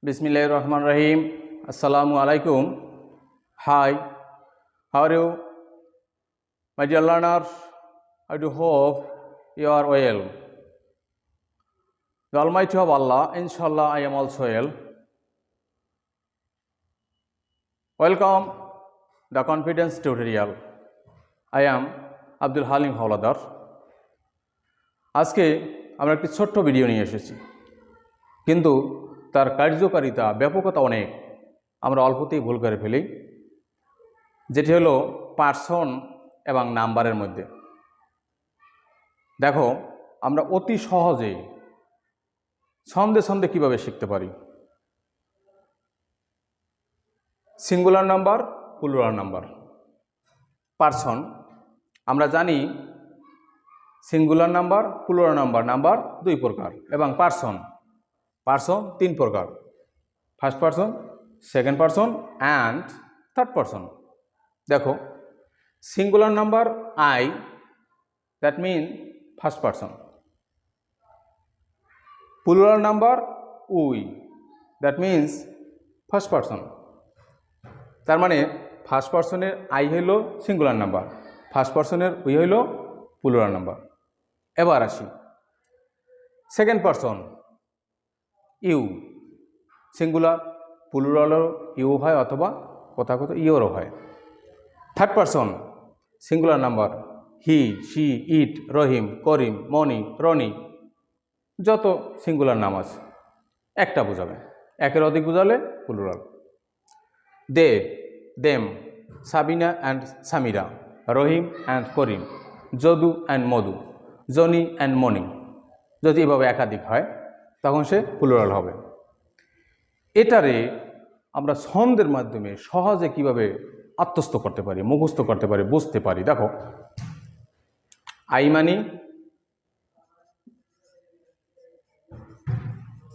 Bismillahirrahmanirrahim. Assalamu alaikum. Hi, how are you? My dear learners, I do hope you are well. The Almighty of Allah, inshallah, I am also well. Welcome the confidence tutorial. I am Abdul Halim Howlader. আজকে আমরা একটি ছোট্ট video নিয়ে এসেছি, কিন্তু তার কার্যকারিতা ব্যাপকতা অনেক। আমরা অল্পতেই ভুল করে ফেলি, যেটি হলো পার্সন এবং নাম্বারের মধ্যে। দেখো, আমরা অতি সহজে ছন্দে ছন্দে কীভাবে শিখতে পারি। Singular number, plural number. Person আমরা জানি singular number, plural number, number দুই প্রকার, এবং পার্সন তিন প্রকার: first person, second person and third person. দেখো, singular number I, that mean first person. Plural number we, that means first person. তার মানে ফার্স্ট পার্সনের আই হইল সিঙ্গুলার নাম্বার, ফার্স্ট পার্সনের উই হইল প্লুরাল নাম্বার। এবার আসি সেকেন্ড পার্সন, ইউ। সিঙ্গুলার, প্লুরালও ইউ হয় অথবা কথা কথা ইউরও হয়। Third person, singular number he, she, it, Rahim, Karim, Moni, Roni, যত সিঙ্গুলার নাম আছে একটা বোঝাবে, একের অধিক বোঝালে plural. They, them, Sabina and Samira, Rahim and Karim, Jadu and Madhu, Jony and Moni. যদি এভাবে একাধিক হয় তখন সে প্লুরাল হবে। এটারে আমরা ছন্দের মাধ্যমে সহজে কিভাবে আত্মস্থ করতে পারি, মুখস্থ করতে পারি, বুঝতে পারি। দেখো, আই মানি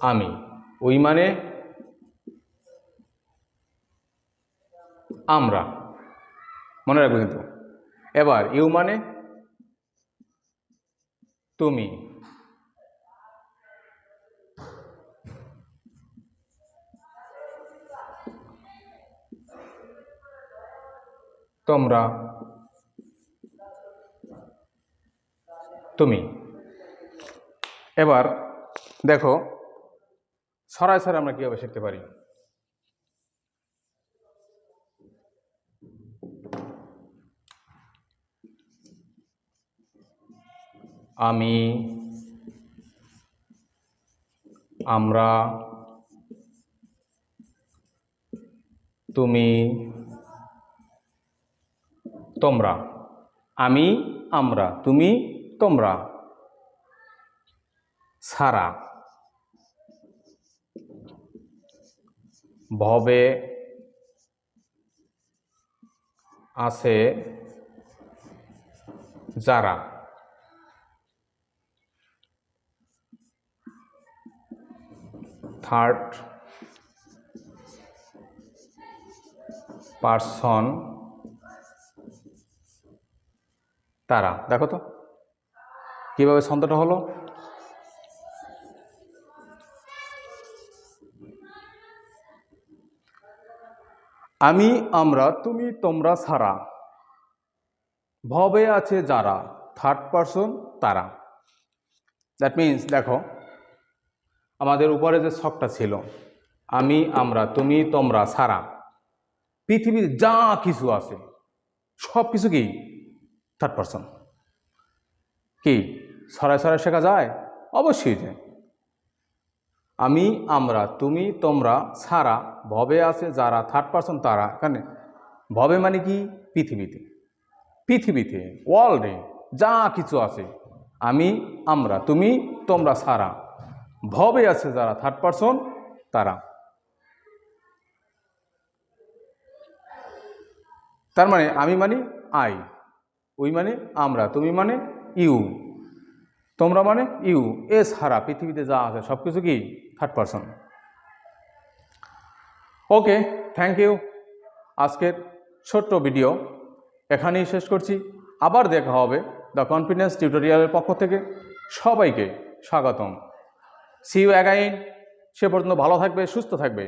আমি, উই মানে আমরা, মনে রাখবে কিন্তু। এবার ইউ মানে তুমি, তোমরা, তুমি। এবার দেখো, ছড়ায় ছড়ায় আমরা কীভাবে শিখতে পারি। আমি, আমরা, তুমি, তোমরা। আমি, আমরা, তুমি, তোমরা। সারা, ভবে আছে যারা, থার্ড পার্সন তারা। দেখো তো কিভাবে ছন্দটা হলো। আমি, আমরা, তুমি, তোমরা, সারা, ভবে আছে যারা, থার্ড পার্সন তারা। দ্যাট মিনস, দেখো আমাদের উপরে যে ছকটা ছিল, আমি, আমরা, তুমি, তোমরা, সারা, পৃথিবীর যা কিছু আছে সব কিছু কি থার্ড পার্সন। কি ছড়ায় ছড়ায় শেখা যায়? অবশ্যই যায়। আমি, আমরা, তুমি, তোমরা, সারা, ভবে আছে যারা, থার্ড পার্সন তারা। এখানে ভবে মানে কি? পৃথিবীতে, পৃথিবীতে, ওয়ার্ল্ডে যা কিছু আছে, আমি, আমরা, তুমি, তোমরা, সারা, ভবে আছে যারা, থার্ড পার্সন তারা। তার মানে আমি মানে আই, উই মানে আমরা, তুমি মানে ইউ, তোমরা মানে ইউ। এ ছাড়া পৃথিবীতে যা আছে সব কিছু কি third person. Okay, thank you. আজকের ছোট্ট ভিডিও এখানেই শেষ করছি। আবার দেখা হবে দ্য কনফিডেন্স টিউটোরিয়ালের পক্ষ থেকে। সবাইকে স্বাগতম। C you again. সে পর্যন্ত ভালো থাকবে, সুস্থ থাকবে।